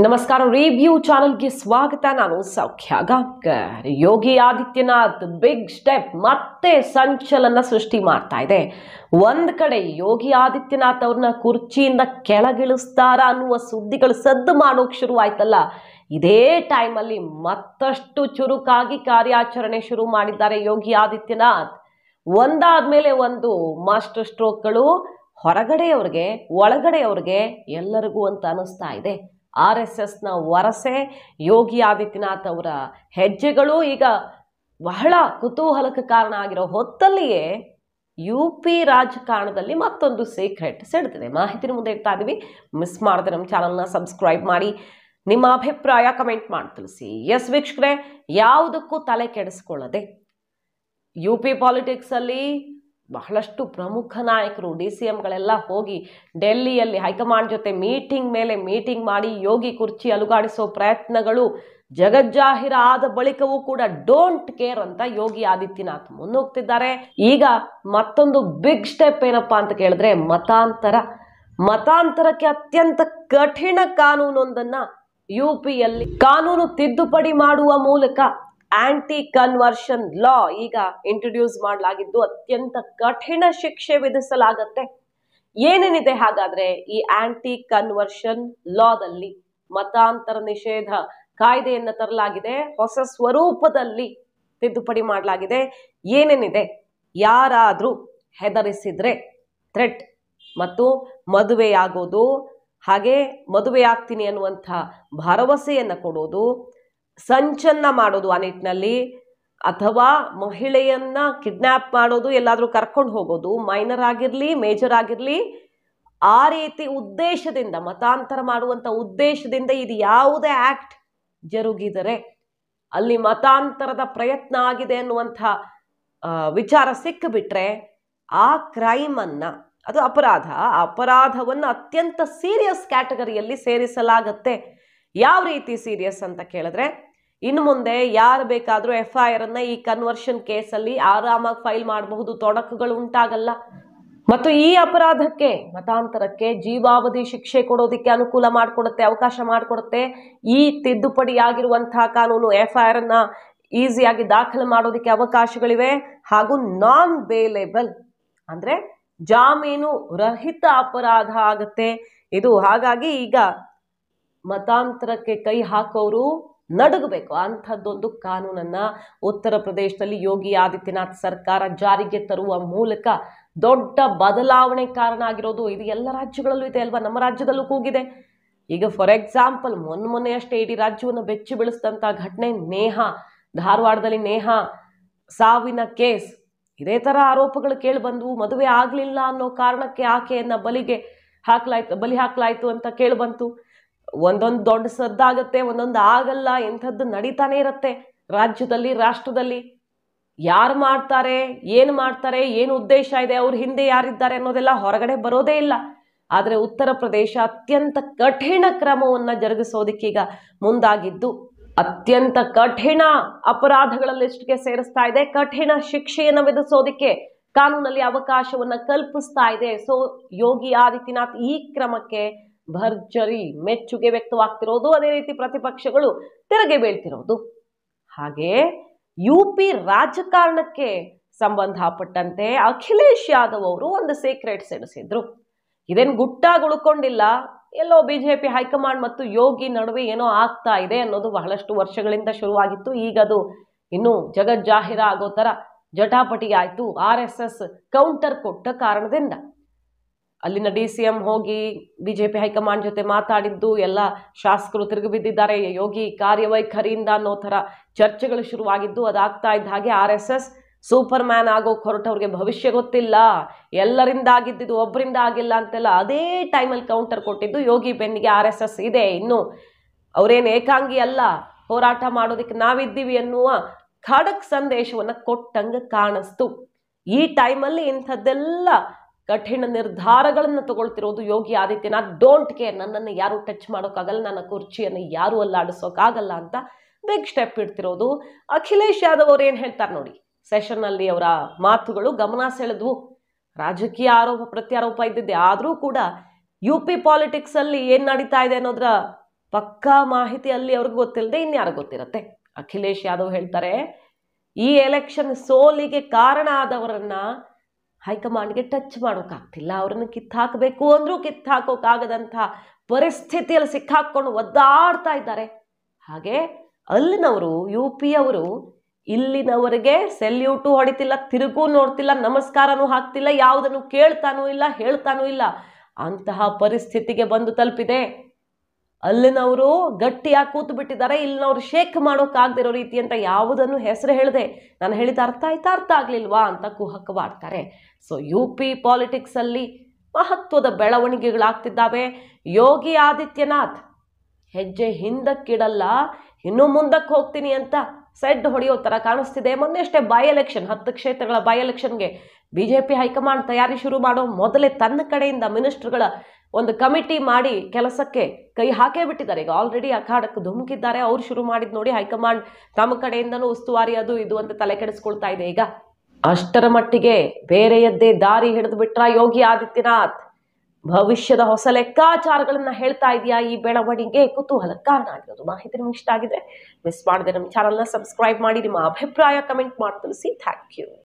ನಮಸ್ಕಾರ ರಿವ್ಯೂ ಚಾನೆಲ್ಗೆ ಸ್ವಾಗತ. ನಾನು ಸೌಖ್ಯ ಗಾಂವ್ಕರ್. ಯೋಗಿ ಆದಿತ್ಯನಾಥ್ ಬಿಗ್ ಸ್ಟೆಪ್ ಮತ್ತೆ ಸಂಚಲನ ಸೃಷ್ಟಿ ಮಾಡ್ತಾ ಇದೆ. ಒಂದ್ ಕಡೆ ಯೋಗಿ ಆದಿತ್ಯನಾಥ್ ಅವ್ರನ್ನ ಕುರ್ಚಿಯಿಂದ ಕೆಳಗಿಳಿಸ್ತಾರ ಅನ್ನುವ ಸುದ್ದಿಗಳು ಸದ್ದು ಮಾಡೋಕ್ ಶುರು ಆಯ್ತಲ್ಲ, ಇದೇ ಟೈಮಲ್ಲಿ ಮತ್ತಷ್ಟು ಚುರುಕಾಗಿ ಕಾರ್ಯಾಚರಣೆ ಶುರು ಮಾಡಿದ್ದಾರೆ ಯೋಗಿ ಆದಿತ್ಯನಾಥ್. ಒಂದಾದ್ಮೇಲೆ ಒಂದು ಮಾಸ್ಟರ್ ಸ್ಟ್ರೋಕ್ಗಳು ಹೊರಗಡೆಯವ್ರಿಗೆ ಒಳಗಡೆಯವ್ರಿಗೆ ಎಲ್ಲರಿಗೂ ಅಂತ ಅನಿಸ್ತಾ ಇದೆ. RSS ನ ವರಸೆ ಯೋಗಿ ಆದಿತ್ಯನಾಥ್ ಅವರ ಹೆಜ್ಜೆಗಳು ಈಗ ಬಹಳ ಕುತೂಹಲಕ್ಕೆ ಕಾರಣ ಆಗಿರೋ ಹೊತ್ತಲ್ಲಿಯೇ UP ರಾಜಕಾರಣದಲ್ಲಿ ಮತ್ತೊಂದು ಸೀಕ್ರೆಟ್ ಸಿಡ್ತಿದೆ. ಮಾಹಿತಿನ ಮುಂದೆ ಇಡ್ತಾ ಇದೀವಿ. ಮಿಸ್ ಮಾಡದೆ ನಮ್ಮ ಚಾನಲ್ನ ಸಬ್ಸ್ಕ್ರೈಬ್ ಮಾಡಿ, ನಿಮ್ಮ ಅಭಿಪ್ರಾಯ ಕಮೆಂಟ್ ಮಾಡಿ ತಿಳಿಸಿ. ಎಸ್ ವೀಕ್ಷಕರೇ, ಯಾವುದಕ್ಕೂ ತಲೆ ಕೆಡಿಸ್ಕೊಳ್ಳದೆ UP ಪಾಲಿಟಿಕ್ಸ್ ಅಲ್ಲಿ ಬಹಳಷ್ಟು ಪ್ರಮುಖ ನಾಯಕರು DCMಗಳೆಲ್ಲ ಹೋಗಿ ಡೆಲ್ಲಿಯಲ್ಲಿ ಹೈಕಮಾಂಡ್ ಜೊತೆ ಮೀಟಿಂಗ್ ಮೇಲೆ ಮೀಟಿಂಗ್ ಮಾಡಿ ಯೋಗಿ ಕುರ್ಚಿ ಅಲುಗಾಡಿಸೋ ಪ್ರಯತ್ನಗಳು ಜಗಜ್ಜಾಹಿರ ಆದ ಬಳಿಕವೂ ಕೂಡ ಡೋಂಟ್ ಕೇರ್ ಅಂತ ಯೋಗಿ ಆದಿತ್ಯನಾಥ್ ಮುನ್ನುಗ್ತಿದ್ದಾರೆ. ಈಗ ಮತ್ತೊಂದು ಬಿಗ್ ಸ್ಟೆಪ್ ಏನಪ್ಪಾ ಅಂತ ಕೇಳಿದ್ರೆ ಮತಾಂತರಕ್ಕೆ ಅತ್ಯಂತ ಕಠಿಣ ಕಾನೂನೊಂದನ್ನ UPಯಲ್ಲಿ ಕಾನೂನು ತಿದ್ದುಪಡಿ ಮಾಡುವ ಮೂಲಕ ಆಂಟಿ ಕನ್ವರ್ಷನ್ ಲಾ ಈಗ ಇಂಟ್ರೊಡ್ಯೂಸ್ ಮಾಡಲಾಗಿದ್ದು ಅತ್ಯಂತ ಕಠಿಣ ಶಿಕ್ಷೆ ವಿಧಿಸಲಾಗತ್ತೆ. ಏನೇನಿದೆ ಹಾಗಾದ್ರೆ ಈ ಆಂಟಿ ಕನ್ವರ್ಷನ್ ಲಾದಲ್ಲಿ? ಮತಾಂತರ ನಿಷೇಧ ಕಾಯ್ದೆಯನ್ನ ತರಲಾಗಿದೆ, ಹೊಸ ಸ್ವರೂಪದಲ್ಲಿ ತಿದ್ದುಪಡಿ ಮಾಡಲಾಗಿದೆ. ಏನೇನಿದೆ? ಯಾರಾದ್ರೂ ಹೆದರಿಸಿದ್ರೆ ಥ್ರೆಟ್ ಮತ್ತು ಮದುವೆಯಾಗೋದು, ಹಾಗೆ ಮದುವೆಯಾಗ್ತೀನಿ ಅನ್ನುವಂಥ ಭರವಸೆಯನ್ನ ಕೊಡೋದು, ಸಂಚನ್ನ ಮಾಡೋದು ಆ ನಿಟ್ಟಿನಲ್ಲಿ, ಅಥವಾ ಮಹಿಳೆಯನ್ನ ಕಿಡ್ನಾಪ್ ಮಾಡೋದು, ಎಲ್ಲಾದ್ರೂ ಕರ್ಕೊಂಡು ಹೋಗೋದು, ಮೈನರ್ ಆಗಿರ್ಲಿ ಮೇಜರ್ ಆಗಿರ್ಲಿ, ಆ ರೀತಿ ಉದ್ದೇಶದಿಂದ ಮತಾಂತರ ಮಾಡುವಂತ ಉದ್ದೇಶದಿಂದ ಇದು ಯಾವುದೇ ಆಕ್ಟ್ ಜರುಗಿದರೆ ಅಲ್ಲಿ ಮತಾಂತರದ ಪ್ರಯತ್ನ ಆಗಿದೆ ಅನ್ನುವಂಥ ವಿಚಾರ ಸಿಕ್ಕಿಬಿಟ್ರೆ ಆ ಕ್ರೈಮ್ ಅನ್ನ, ಅದು ಅಪರಾಧವನ್ನು ಅತ್ಯಂತ ಸೀರಿಯಸ್ ಕ್ಯಾಟಗರಿಯಲ್ಲಿ ಸೇರಿಸಲಾಗತ್ತೆ. ಯಾವ ರೀತಿ ಸೀರಿಯಸ್ ಅಂತ ಕೇಳಿದ್ರೆ, ಇನ್ನು ಮುಂದೆ ಯಾರು ಬೇಕಾದ್ರೂ FIR ಅನ್ನ ಈ ಕನ್ವರ್ಷನ್ ಕೇಸಲ್ಲಿ ಆರಾಮಾಗಿ ಫೈಲ್ ಮಾಡಬಹುದು, ತೊಡಕುಗಳು ಉಂಟಾಗಲ್ಲ. ಮತ್ತು ಈ ಅಪರಾಧಕ್ಕೆ, ಮತಾಂತರಕ್ಕೆ ಜೀವಾವಧಿ ಶಿಕ್ಷೆ ಕೊಡೋದಿಕ್ಕೆ ಅನುಕೂಲ ಮಾಡಿಕೊಡುತ್ತೆ, ಅವಕಾಶ ಮಾಡಿಕೊಡುತ್ತೆ. ಈ ತಿದ್ದುಪಡಿ ಆಗಿರುವಂತಹ ಕಾನೂನು FIR ಅನ್ನ ಈಸಿಯಾಗಿ ದಾಖಲೆ ಮಾಡೋದಿಕ್ಕೆ ಅವಕಾಶಗಳಿವೆ. ಹಾಗೂ ನಾನ್ ಬೇಲೇಬಲ್ ಅಂದ್ರೆ ಜಾಮೀನು ರಹಿತ ಅಪರಾಧ ಆಗುತ್ತೆ ಇದು. ಹಾಗಾಗಿ ಈಗ ಮತಾಂತರಕ್ಕೆ ಕೈ ಹಾಕೋರು ನಡುಗಬೇಕು ಅಂಥದ್ದೊಂದು ಕಾನೂನನ್ನ ಉತ್ತರ ಪ್ರದೇಶದಲ್ಲಿ ಯೋಗಿ ಆದಿತ್ಯನಾಥ್ ಸರ್ಕಾರ ಜಾರಿಗೆ ತರುವ ಮೂಲಕ ದೊಡ್ಡ ಬದಲಾವಣೆ ಕಾರಣ ಆಗಿರೋದು. ಇದು ಎಲ್ಲ ರಾಜ್ಯಗಳಲ್ಲೂ ಇದೆ ಅಲ್ವಾ? ನಮ್ಮ ರಾಜ್ಯದಲ್ಲೂ ಕೂಗಿದೆ. ಈಗ ಫಾರ್ ಎಕ್ಸಾಂಪಲ್ ಮೊನ್ನೆ ಅಷ್ಟೇ ಇಡೀ ರಾಜ್ಯವನ್ನು ಬೆಚ್ಚಿ ಬೀಳಿಸಿದಂಥ ಘಟನೆ ಧಾರವಾಡದಲ್ಲಿ ನೇಹಾ ಸಾವಿನ ಕೇಸ್. ಇದೇ ತರ ಆರೋಪಗಳು ಕೇಳಿ ಬಂದವು. ಮದುವೆ ಆಗ್ಲಿಲ್ಲ ಅನ್ನೋ ಕಾರಣಕ್ಕೆ ಆಕೆಯನ್ನ ಬಲಿ ಹಾಕ್ಲಾಯ್ತು ಅಂತ ಕೇಳಿ ಬಂತು. ಒಂದೊಂದು ದೊಡ್ಡ ಸದ್ದಾಗತ್ತೆ, ಒಂದೊಂದು ಆಗಲ್ಲ. ಇಂಥದ್ದು ನಡೀತಾನೆ ಇರತ್ತೆ ರಾಜ್ಯದಲ್ಲಿ, ರಾಷ್ಟ್ರದಲ್ಲಿ. ಯಾರು ಮಾಡ್ತಾರೆ, ಏನು ಉದ್ದೇಶ ಇದೆ, ಅವ್ರ ಹಿಂದೆ ಯಾರಿದ್ದಾರೆ ಅನ್ನೋದೆಲ್ಲ ಹೊರಗಡೆ ಬರೋದೇ ಇಲ್ಲ. ಆದ್ರೆ ಉತ್ತರ ಪ್ರದೇಶ ಅತ್ಯಂತ ಕಠಿಣ ಕ್ರಮವನ್ನ ಜರುಗಿಸೋದಿಕ್ಕೀಗ ಮುಂದಾಗಿದ್ದು ಅತ್ಯಂತ ಕಠಿಣ ಅಪರಾಧಗಳ ಲಿಸ್ಟ್ಗೆ ಸೇರಿಸ್ತಾ ಇದೆ. ಕಠಿಣ ಶಿಕ್ಷೆಯನ್ನು ವಿಧಿಸೋದಿಕ್ಕೆ ಕಾನೂನಲ್ಲಿ ಅವಕಾಶವನ್ನ ಕಲ್ಪಿಸ್ತಾ ಇದೆ. ಸೊ ಯೋಗಿ ಆದಿತ್ಯನಾಥ್ ಈ ಕ್ರಮಕ್ಕೆ ಭರ್ಜರಿ ಮೆಚ್ಚುಗೆ ವ್ಯಕ್ತವಾಗ್ತಿರೋದು, ಅದೇ ರೀತಿ ಪ್ರತಿಪಕ್ಷಗಳು ತಿರುಗಿ ಬೀಳ್ತಿರೋದು. ಹಾಗೆ UP ರಾಜಕಾರಣಕ್ಕೆ ಸಂಬಂಧಪಟ್ಟಂತೆ ಅಖಿಲೇಶ್ ಯಾದವ್ ಅವರು ಒಂದು ಸೀಕ್ರೆಟ್ ಸಿಡಿಸಿದ್ರು. ಇದೇನು ಗುಟ್ಟಾಗಿ ಉಳ್ಕೊಂಡಿಲ್ಲ, ಎಲ್ಲೋ BJP ಹೈಕಮಾಂಡ್ ಮತ್ತು ಯೋಗಿ ನಡುವೆ ಏನೋ ಆಗ್ತಾ ಇದೆ ಅನ್ನೋದು ಬಹಳಷ್ಟು ವರ್ಷಗಳಿಂದ ಶುರುವಾಗಿತ್ತು. ಈಗ ಅದು ಇನ್ನು ಜಗಜ್ಜಾಹಿರ ಆಗೋ ತರ ಜಟಾಪಟಿ ಆಯ್ತು. RSS ಕೌಂಟರ್ ಕೊಟ್ಟ ಕಾರಣದಿಂದ ಅಲ್ಲಿನ DCM ಹೋಗಿ BJP ಹೈಕಮಾಂಡ್ ಜೊತೆ ಮಾತಾಡಿದ್ದು, ಎಲ್ಲ ಶಾಸಕರು ತಿರುಗಿ ಬಿದ್ದಿದ್ದಾರೆ. ಯೋಗಿ ಕಾರ್ಯವೈಖರಿಯಿಂದ ಅನ್ನೋ ತರ ಚರ್ಚೆಗಳು ಶುರುವಾಗಿದ್ದು, ಅದಾಗ್ತಾ ಇದ್ದ ಹಾಗೆ RSS ಸೂಪರ್ ಮ್ಯಾನ್ ಆಗೋಕ್ ಹೊರಟವ್ರಿಗೆ ಭವಿಷ್ಯ ಗೊತ್ತಿಲ್ಲ, ಎಲ್ಲರಿಂದ ಆಗಿದ್ದು ಒಬ್ಬರಿಂದ ಆಗಿಲ್ಲ ಅಂತೆಲ್ಲ ಅದೇ ಟೈಮಲ್ಲಿ ಕೌಂಟರ್ ಕೊಟ್ಟಿದ್ದು. ಯೋಗಿ ಬೆನ್ನಿಗೆ RSS ಇದೆ, ಇನ್ನು ಅವರೇನು ಏಕಾಂಗಿ ಅಲ್ಲ, ಹೋರಾಟ ಮಾಡೋದಕ್ಕೆ ನಾವಿದ್ದೀವಿ ಅನ್ನುವ ಖಡಕ್ ಸಂದೇಶವನ್ನ ಕೊಟ್ಟಂಗ ಕಾಣಿಸ್ತು. ಈ ಟೈಮಲ್ಲಿ ಇಂಥದ್ದೆಲ್ಲ ಕಠಿಣ ನಿರ್ಧಾರಗಳನ್ನು ತಗೊಳ್ತಿರೋದು ಯೋಗಿ ಆದಿತ್ಯನಾಥ್. ಡೋಂಟ್ ಕೇರ್, ನನ್ನನ್ನು ಯಾರು ಟಚ್ ಮಾಡೋಕ್ಕಾಗಲ್ಲ, ನನ್ನ ಕುರ್ಚಿಯನ್ನು ಯಾರು ಅಲ್ಲಾಡಿಸೋಕ್ಕಾಗಲ್ಲ ಅಂತ ಬಿಗ್ ಸ್ಟೆಪ್ ಇಡ್ತಿರೋದು. ಅಖಿಲೇಶ್ ಯಾದವ್ ಅವ್ರು ಏನ್ ಹೇಳ್ತಾರೆ ನೋಡಿ, ಸೆಷನ್ ಅಲ್ಲಿ ಅವರ ಮಾತುಗಳು ಗಮನ ಸೆಳೆದ್ವು. ರಾಜಕೀಯ ಆರೋಪ ಪ್ರತ್ಯಾರೋಪ ಇದ್ದಿದ್ದೆ, ಆದರೂ ಕೂಡ UP ಪಾಲಿಟಿಕ್ಸ್ ಅಲ್ಲಿ ಏನ್ ನಡೀತಾ ಇದೆ ಅನ್ನೋದ್ರ ಪಕ್ಕಾ ಮಾಹಿತಿ ಅಲ್ಲಿ ಅವ್ರಿಗೆ ಗೊತ್ತಿಲ್ಲದೆ ಇನ್ಯಾರು ಗೊತ್ತಿರತ್ತೆ. ಅಖಿಲೇಶ್ ಯಾದವ್ ಹೇಳ್ತಾರೆ, ಈ ಎಲೆಕ್ಷನ್ ಸೋಲಿಗೆ ಕಾರಣ ಆದವರನ್ನ ಹೈಕಮಾಂಡ್ಗೆ ಟಚ್ ಮಾಡೋಕ್ಕಾಗ್ತಿಲ್ಲ, ಅವ್ರನ್ನ ಕಿತ್ತಾಕಬೇಕು ಅಂದ್ರೂ ಕಿತ್ತಾಕೋಕ್ಕಾಗದಂಥ ಪರಿಸ್ಥಿತಿಯಲ್ಲಿ ಸಿಕ್ಕಾಕೊಂಡು ಒದ್ದಾಡ್ತಾ ಇದ್ದಾರೆ. ಹಾಗೆ ಅಲ್ಲಿನವರು UP ಅವರು ಇಲ್ಲಿನವರಿಗೆ ಸೆಲ್ಯೂಟು ಹೊಡಿತಿಲ್ಲ, ತಿರುಗೂ ನೋಡ್ತಿಲ್ಲ, ನಮಸ್ಕಾರನೂ ಹಾಕ್ತಿಲ್ಲ, ಯಾವುದನ್ನು ಕೇಳ್ತಾನೂ ಇಲ್ಲ, ಹೇಳ್ತಾನೂ ಇಲ್ಲ. ಅಂತಹ ಪರಿಸ್ಥಿತಿಗೆ ಬಂದು ತಲುಪಿದೆ. ಅಲ್ಲಿನವರು ಗಟ್ಟಿಯಾಗಿ ಕೂತು ಬಿಟ್ಟಿದ್ದಾರೆ. ಇಲ್ಲಿನವ್ರು ಶೇಕ್ ಮಾಡೋಕ್ಕಾಗದಿರೋ ರೀತಿ ಅಂತ ಯಾವುದನ್ನು ಹೆಸರು ಹೇಳಿದೆ ನಾನು ಹೇಳಿದ ಅರ್ಥ ಆಯ್ತಾ ಅರ್ಥ ಆಗ್ಲಿಲ್ವಾ ಅಂತ ಕುಹಕವಾಡ್ತಾರೆ. ಸೊ UP ಪಾಲಿಟಿಕ್ಸ್ ಅಲ್ಲಿ ಮಹತ್ವದ ಬೆಳವಣಿಗೆಗಳಾಗ್ತಿದ್ದಾವೆ. ಯೋಗಿ ಆದಿತ್ಯನಾಥ್ ಹೆಜ್ಜೆ ಹಿಂದಕ್ಕಿಡಲ್ಲ, ಇನ್ನೂ ಮುಂದಕ್ಕೆ ಹೋಗ್ತೀನಿ ಅಂತ ಸೆಡ್ ಹೊಡೆಯೋ ಥರ ಕಾಣಿಸ್ತಿದೆ. ಮೊನ್ನೆ ಅಷ್ಟೇ ಬೈ ಎಲೆಕ್ಷನ್ 10 ಕ್ಷೇತ್ರಗಳ ಬೈ ಎಲೆಕ್ಷನ್ಗೆ BJP ಹೈಕಮಾಂಡ್ ತಯಾರಿ ಶುರು ಮಾಡೋ ಮೊದಲೇ ತನ್ನ ಕಡೆಯಿಂದ ಮಿನಿಸ್ಟರ್ಗಳ ಒಂದು ಕಮಿಟಿ ಮಾಡಿ ಕೆಲಸಕ್ಕೆ ಕೈ ಹಾಕೇ ಬಿಟ್ಟಿದ್ದಾರೆ. ಈಗ ಆಲ್ರೆಡಿ ಅಖಾಡಕ್ಕೆ ಧುಮುಕಿದ್ದಾರೆ. ಅವ್ರು ಶುರು ಮಾಡಿದ್ ನೋಡಿ ಹೈಕಮಾಂಡ್ ತಮ್ಮ ಕಡೆಯಿಂದನೂ ಉಸ್ತುವಾರಿ ಅದು ಇದು ಅಂತ ತಲೆ ಕೆಡಿಸ್ಕೊಳ್ತಾ ಇದೆ. ಈಗ ಅಷ್ಟರ ಮಟ್ಟಿಗೆ ಬೇರೆಯದ್ದೇ ದಾರಿ ಹಿಡಿದು ಬಿಟ್ರ ಯೋಗಿ ಆದಿತ್ಯನಾಥ್. ಭವಿಷ್ಯದ ಹೊಸ ಲೆಕ್ಕಾಚಾರಗಳನ್ನ ಹೇಳ್ತಾ ಇದೆಯಾ ಈ ಬೆಳವಣಿಗೆ? ಕುತೂಹಲ ಕಾರಣ ಆಗಿರೋದು. ಮಾಹಿತಿ ನಿಮ್ಗೆ ಇಷ್ಟ ಆಗಿದೆ ಮಿಸ್ ಮಾಡದೆ ನಮ್ಮ ಚಾನಲ್ನ ಸಬ್ಸ್ಕ್ರೈಬ್ ಮಾಡಿ, ನಿಮ್ಮ ಅಭಿಪ್ರಾಯ ಕಮೆಂಟ್ ಮಾಡಿ ತಿಳಿಸಿ. Thank you.